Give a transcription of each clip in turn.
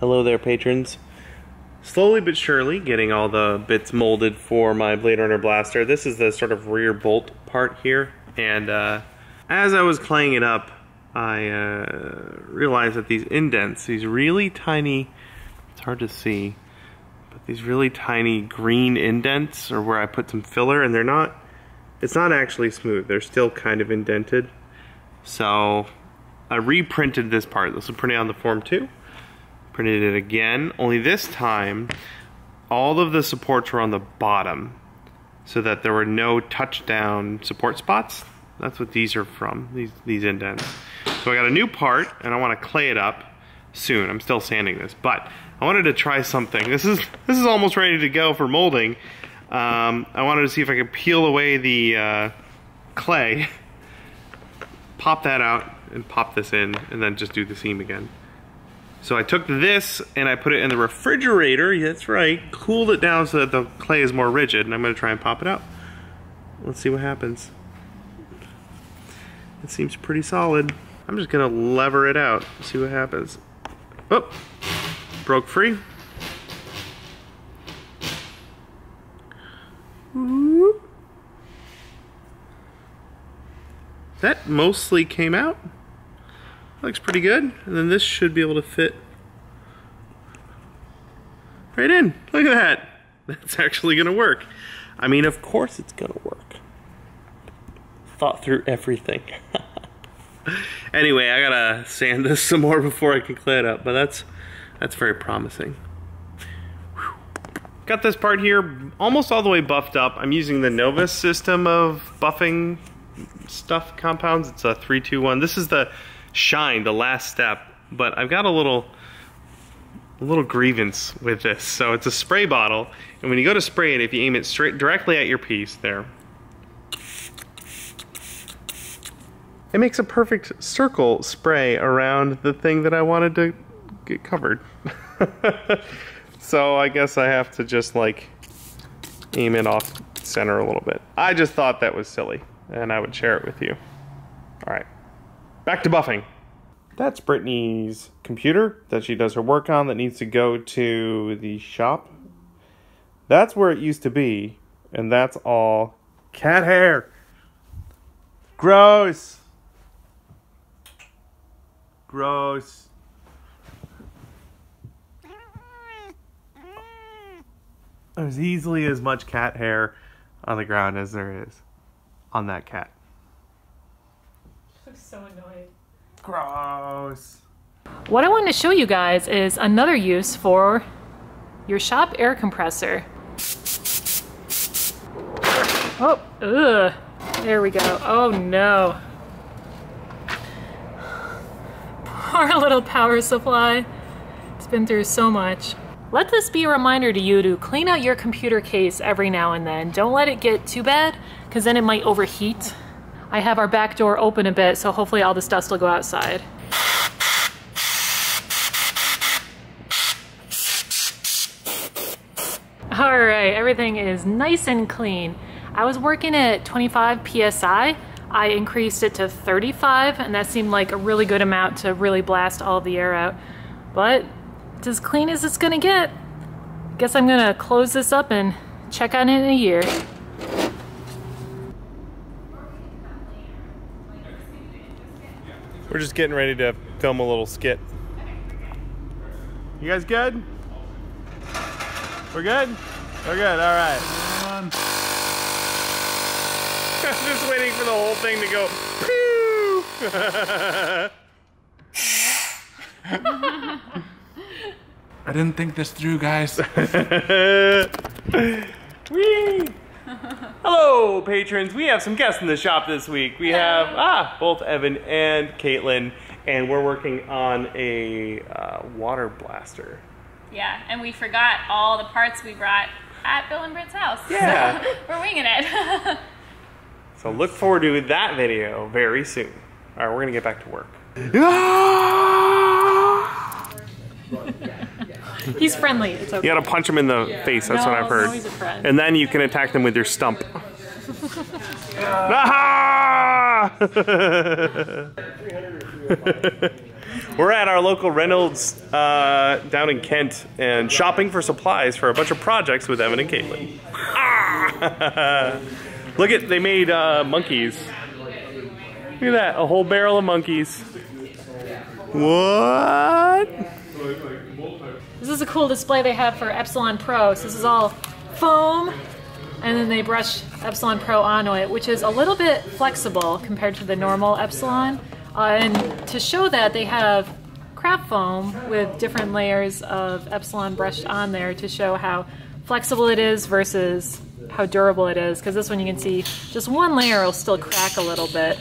Hello there, patrons. Slowly but surely getting all the bits molded for my Blade Runner blaster. This is the sort of rear bolt part here, and as I was claying it up, I realized that these indents, these really tiny, it's hard to see, but these really tiny green indents are where I put some filler, and it's not actually smooth. They're still kind of indented. So I reprinted this part. This was printed on the Form 2. Printed it again, only this time all of the supports were on the bottom so that there were no touchdown support spots. That's what these are from, these indents. So I got a new part and I want to clay it up soon. I'm still sanding this, but I wanted to try something. This is almost ready to go for molding. I wanted to see if I could peel away the clay, pop that out and pop this in, and then just do the seam again. So I took this and I put it in the refrigerator, that's right, cooled it down so that the clay is more rigid, and I'm going to try and pop it out. Let's see what happens. It seems pretty solid. I'm just going to lever it out, see what happens. Oh, broke free. That mostly came out. Looks pretty good, and then this should be able to fit right in. Look at that. That's actually gonna work. I mean, of course it's gonna work. Thought through everything. Anyway, I gotta sand this some more before I can clay it up, but that's very promising. Whew. Got this part here almost all the way buffed up. I'm using the Novus system of buffing stuff compounds. It's a 3-2-1. This is the shine, the last step, but I've got a little grievance with this. So it's a spray bottle, and when you go to spray it, if you aim it straight directly at your piece there, it makes a perfect circle spray around the thing that I wanted to get covered. So I guess I have to just like aim it off center a little bit. I just thought that was silly, and I would share it with you. All right. Back to buffing. That's Brittany's computer that she does her work on that needs to go to the shop. That's where it used to be, and that's all cat hair. Gross. Gross. There's easily as much cat hair on the ground as there is on that cat. I'm so annoyed. Gross. What I wanted to show you guys is another use for your shop air compressor. Oh, ugh. There we go. Oh no. Poor little power supply. It's been through so much. Let this be a reminder to you to clean out your computer case every now and then. Don't let it get too bad, because then it might overheat. I have our back door open a bit, so hopefully all this dust will go outside. All right, everything is nice and clean. I was working at 25 PSI. I increased it to 35, and that seemed like a really good amount to really blast all of the air out. But it's as clean as it's gonna get. Guess I'm gonna close this up and check on it in a year. We're just getting ready to film a little skit. You guys good? We're good? We're good, all right. I'm just waiting for the whole thing to go, pew! I didn't think this through, guys. Whee! Hello, patrons. We have some guests in the shop this week. We have both Evan and Katelyn, and we're working on a water blaster. Yeah, and we forgot all the parts we brought at Bill and Britt's house. Yeah. So we're winging it. So look forward to that video very soon. All right, we're gonna get back to work. He's friendly, it's okay. You gotta punch him in the face, that's what I've heard. No, he's a friend. And then you can attack them with your stump. Ah! We're at our local Reynolds down in Kent and shopping for supplies for a bunch of projects with Evan and Katelyn. Ah! Look at, they made monkeys. Look at that, a whole barrel of monkeys. What? This is a cool display they have for Epsilon Pro. So this is all foam, and then they brush Epsilon Pro onto it, which is a little bit flexible compared to the normal Epsilon. And to show that, they have craft foam with different layers of Epsilon brushed on there to show how flexible it is versus how durable it is. Because this one you can see just one layer will still crack a little bit.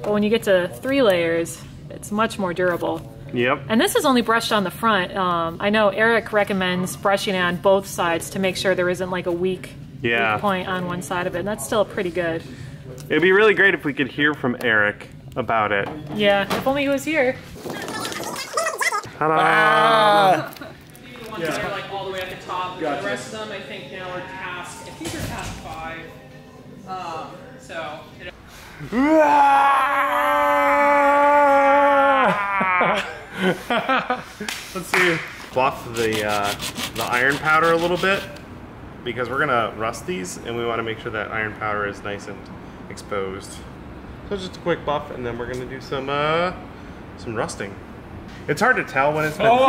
But when you get to 3 layers, it's much more durable. Yep. And this is only brushed on the front. I know Eric recommends brushing it on both sides to make sure there isn't like a weak point on one side of it. And that's still pretty good. It'd be really great if we could hear from Eric about it. Yeah, if only he was here. Ta-da! The ones that are like all the way at the top. Gotcha. The rest of them, I think, now are task. I think they're task 5. So. Let's see. Buff the iron powder a little bit because we're gonna rust these, and we want to make sure that iron powder is nice and exposed. So just a quick buff, and then we're gonna do some rusting. It's hard to tell when it's been. Oh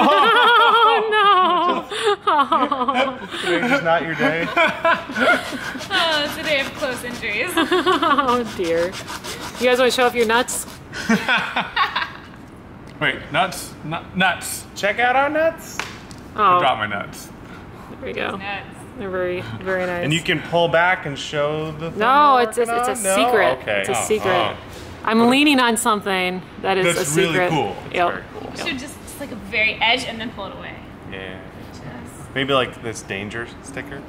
no! Today's just not your day. Oh, it's a day of close injuries. Oh dear. You guys want to show off your nuts? Wait, nuts? Nuts. Check out our nuts. I dropped my nuts. There we go. Nuts. They're very, very nice. And you can pull back and show the thing No, we're it's a working on? secret. Okay. It's a secret. I'm leaning on something that is That's a secret. really cool. Yep. Very cool. You should just like a very edge and then pull it away. Yeah. Just. Maybe like this danger sticker.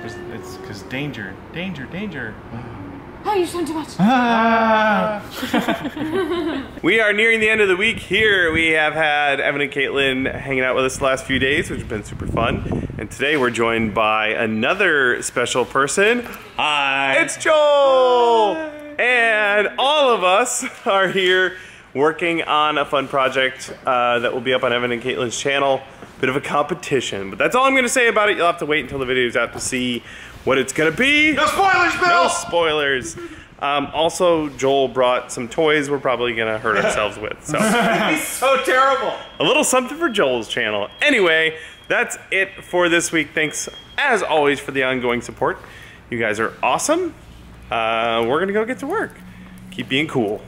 It's because danger. Oh, you're showing too much. We are nearing the end of the week here. We have had Evan and Katelyn hanging out with us the last few days, which has been super fun. And today we're joined by another special person. Hi. It's Joel! And all of us are here working on a fun project that will be up on Evan and Katelyn's channel. Bit of a competition, but that's all I'm gonna say about it. You'll have to wait until the video's out to see what it's gonna be. No spoilers, Bill! No spoilers. Also, Joel brought some toys we're probably gonna hurt ourselves with. So He's so terrible. a little something for Joel's channel. Anyway, that's it for this week. Thanks, as always, for the ongoing support. You guys are awesome. We're gonna go get to work. Keep being cool.